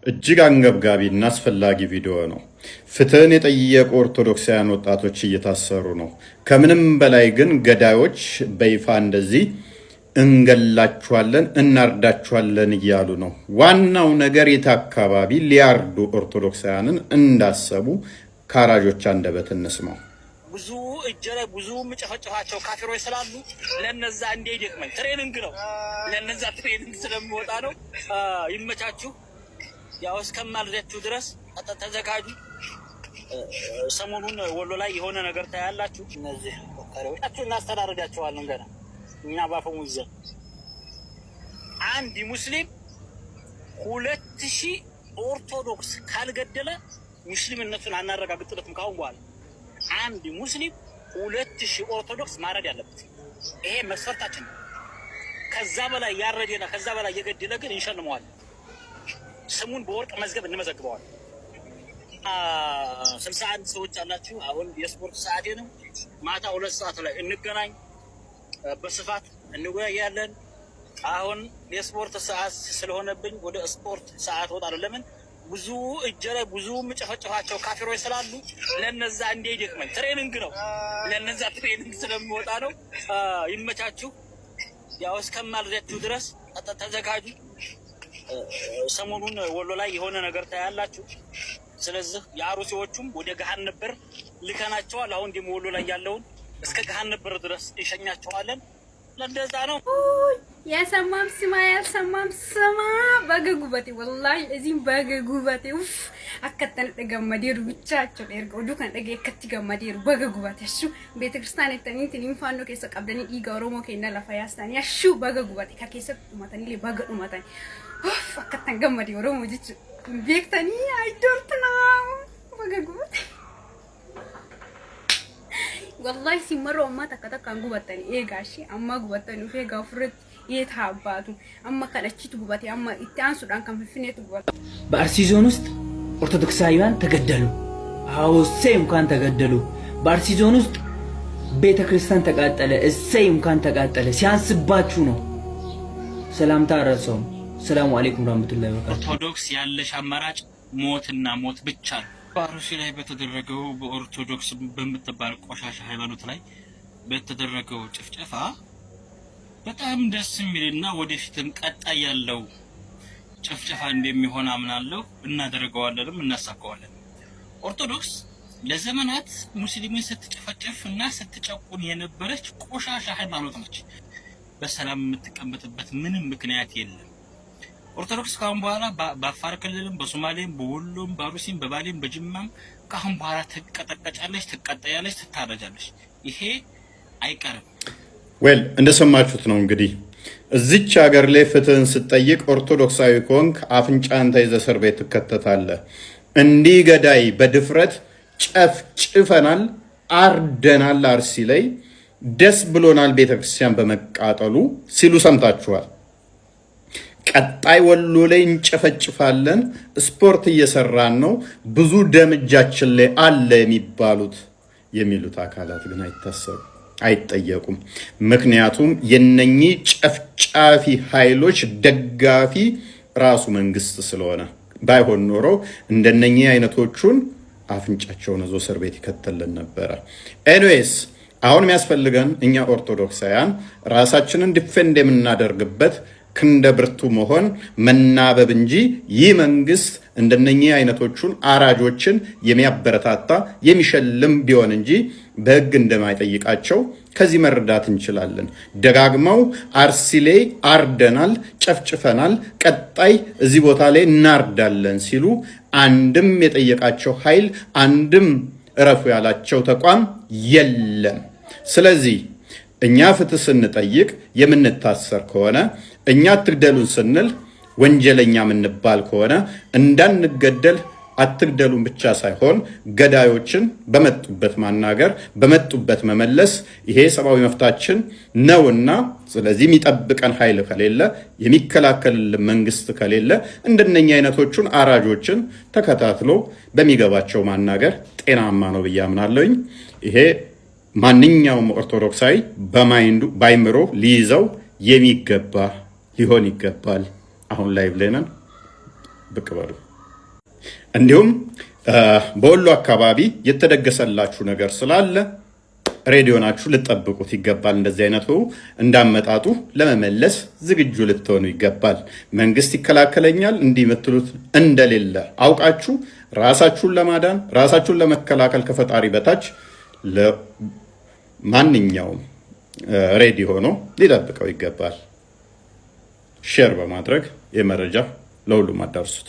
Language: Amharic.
እጅግ አንገብጋቢና አስፈላጊ ቪዲዮ ነው። ፍትህን የጠየቁ ኦርቶዶክሳውያን ወጣቶች እየታሰሩ ነው። ከምንም በላይ ግን ገዳዮች በይፋ እንደዚህ እንገላችኋለን፣ እናርዳችኋለን እያሉ ነው። ዋናው ነገር የት አካባቢ ሊያርዱ ኦርቶዶክሳውያንን እንዳሰቡ ካራጆች አንደበት እንስማው። ብዙ እጀረ ብዙ ምጨፈጨፋቸው ካፊሮች ስላሉ ለነዛ እንደ ይደክመኝ ትሬኒንግ ነው። ለነዛ ትሬኒንግ ስለሚወጣ ነው። ይመቻችሁ። ያው እስከማልደቱ ድረስ ተዘጋጁ። ሰሞኑን ወሎ ላይ የሆነ ነገር ታያላችሁ። እነዚህ ወካሪዎች እናስተዳርጋቸዋለን። ገና እኛ ባፈሙዘ አንድ ሙስሊም 2000 ኦርቶዶክስ ካልገደለ ሙስሊምነቱን አናረጋግጥለትም። ካሁን በኋላ አንድ ሙስሊም 2000 ኦርቶዶክስ ማረድ ያለበት ይሄ መስፈርታችን ነው። ከዛ በላይ ያረደና ከዛ በላይ የገደለ ግን እንሸልመዋለን። ስሙን በወርቅ መዝገብ እንመዘግበዋለን። 61 ሰዎች አላችሁ። አሁን የስፖርት ሰዓቴ ነው። ማታ 2 ሰዓት ላይ እንገናኝ፣ በስፋት እንወያያለን። አሁን የስፖርት ሰዓት ስለሆነብኝ ወደ ስፖርት ሰዓት ወጣ። ለምን ብዙ እጀረ ብዙ ምጨፈጨፋቸው ካፊሮች ስላሉ ለነዛ እንደ ይደክመኝ ትሬኒንግ ነው። ለነዛ ትሬኒንግ ስለሚወጣ ነው። ይመቻችሁ። ያው እስከማልደቱ ድረስ ተዘጋጁ። ሰሞኑን ወሎ ላይ የሆነ ነገር ታያላችሁ። ስለዚህ የአሩሲዎቹም ወደ ገሃን ነበር ልከናቸዋል። አሁን ደግሞ ወሎ ላይ ያለውን እስከ ገሃን ነበር ድረስ እንሸኛቸዋለን። ለእንደዛ ነው። ያሰማም ስማ ያሰማም ስማ በገጉበቴ ወላሂ እዚህም በገጉበቴ ኡፍ አከተን ተገመዴሩ ብቻቸው ኤርጎ ዱካን ደገ ከቲ ገመዴሩ በገጉበቴ እሱ ቤተክርስቲያን የተኒት ሊንፋኖ ከሰ ቀብደኒ ዲጋ ኦሮሞ ከና ለፋያስታን ያሹ በገጉበቴ ከከሰ ማተኒ ለበገዱ ማተኒ ኡፍ አከተን ገመዴ ኦሮሞ ጅች ቤክተኒ አይዶርትና በገጉበቴ والله ሲመረው አማ ተከተካን ጉበተን ኤጋሺ አማ ጉበተን ፈጋ ፍርት የታባቱ አማ ከለችቱ ጉበቴ አማ ኢታን ሱዳን ከንፍፍኔቱ ጉበቴ በአርሲ ዞን ውስጥ ኦርቶዶክሳውያን ተገደሉ። አዎ እሰይ እንኳን ተገደሉ። በአርሲ ዞን ውስጥ ቤተክርስቲያን ተቃጠለ። እሰይ እንኳን ተቃጠለ። ሲያንስባችሁ ነው። ሰላምታ አረሰው። ሰላም አለይኩም ወራህመቱላሂ ወበረካቱ። ኦርቶዶክስ ያለሽ አማራጭ ሞትና ሞት ብቻ ነው። በአርሲ ላይ በተደረገው በኦርቶዶክስ በምትባል ቆሻሻ ሃይማኖት ላይ በተደረገው ጭፍጨፋ በጣም ደስ የሚልና ወደፊትም ቀጣይ ያለው ጭፍጨፋ እንደሚሆን አምናለሁ። እናደርገዋለንም እናሳካዋለን። ኦርቶዶክስ ለዘመናት ሙስሊምን ስትጨፈጨፍና ስትጨቁን የነበረች ቆሻሻ ሃይማኖት ነች። በሰላም የምትቀመጥበት ምንም ምክንያት የለም። ኦርቶዶክስ ካሁን በኋላ በአፋር ክልልም በሶማሌም በወሎም በአሩሲም በባሌም በጅማም ካሁን በኋላ ትቀጠቀጫለች፣ ትቀጠያለች፣ ትታረጃለች። ይሄ አይቀርም። ዌል እንደሰማችሁት ነው እንግዲህ እዚች ሀገር ላይ ፍትህን ስትጠይቅ ኦርቶዶክሳዊ ኮንክ አፍንጫን ተይዘህ እስር ቤት ትከተታለህ። እንዲህ ገዳይ በድፍረት ጨፍጭፈናል፣ አርደናል፣ አርሲ ላይ ደስ ብሎናል ቤተክርስቲያን በመቃጠሉ ሲሉ ሰምታችኋል። ቀጣይ ወሎ ላይ እንጨፈጭፋለን፣ ስፖርት እየሰራን ነው፣ ብዙ ደም እጃችን ላይ አለ የሚሉት አካላት ግን አይጠየቁም። ምክንያቱም የነኚህ ጨፍጫፊ ኃይሎች ደጋፊ ራሱ መንግስት ስለሆነ። ባይሆን ኖሮ እንደነኚህ አይነቶቹን አፍንጫቸውን ይዞ እስር ቤት ይከተልን ነበረ። ኤኒዌይስ አሁን የሚያስፈልገን እኛ ኦርቶዶክሳውያን ራሳችንን ዲፌንድ የምናደርግበት ክንደ ብርቱ መሆን መናበብ እንጂ ይህ መንግስት እንደነኚህ አይነቶቹን አራጆችን የሚያበረታታ የሚሸልም ቢሆን እንጂ በህግ እንደማይጠይቃቸው ከዚህ መረዳት እንችላለን። ደጋግመው አርሲ ላይ አርደናል፣ ጨፍጭፈናል፣ ቀጣይ እዚህ ቦታ ላይ እናርዳለን ሲሉ አንድም የጠየቃቸው ኃይል አንድም እረፉ ያላቸው ተቋም የለም። ስለዚህ እኛ ፍትህ ስንጠይቅ የምንታሰር ከሆነ እኛ አትግደሉን ስንል ወንጀለኛ የምንባል ከሆነ እንዳንገደል አትግደሉን ብቻ ሳይሆን ገዳዮችን በመጡበት ማናገር፣ በመጡበት መመለስ ይሄ ሰብአዊ መፍታችን ነውና፣ ስለዚህ የሚጠብቀን ኃይል ከሌለ፣ የሚከላከልልን መንግስት ከሌለ እንደነኛ አይነቶቹን አራጆችን ተከታትሎ በሚገባቸው ማናገር ጤናማ ነው ብዬ አምናለሁኝ። ይሄ ማንኛውም ኦርቶዶክሳዊ በማይንዱ ባይምሮ ሊይዘው የሚገባ ሊሆን ይገባል። አሁን ላይ ብለናል። ብቅ በሉ። እንዲሁም በወሎ አካባቢ የተደገሰላችሁ ነገር ስላለ ሬዲዮናችሁ ልጠብቁት ይገባል። እንደዚህ አይነቱ እንዳመጣጡ ለመመለስ ዝግጁ ልትሆኑ ይገባል። መንግስት ይከላከለኛል እንዲህ የምትሉት እንደሌለ አውቃችሁ ራሳችሁን ለማዳን ራሳችሁን ለመከላከል ከፈጣሪ በታች ለማንኛውም ሬዲ ሆኖ ሊጠብቀው ይገባል። ሼር በማድረግ የመረጃ ለሁሉም አዳርሱት።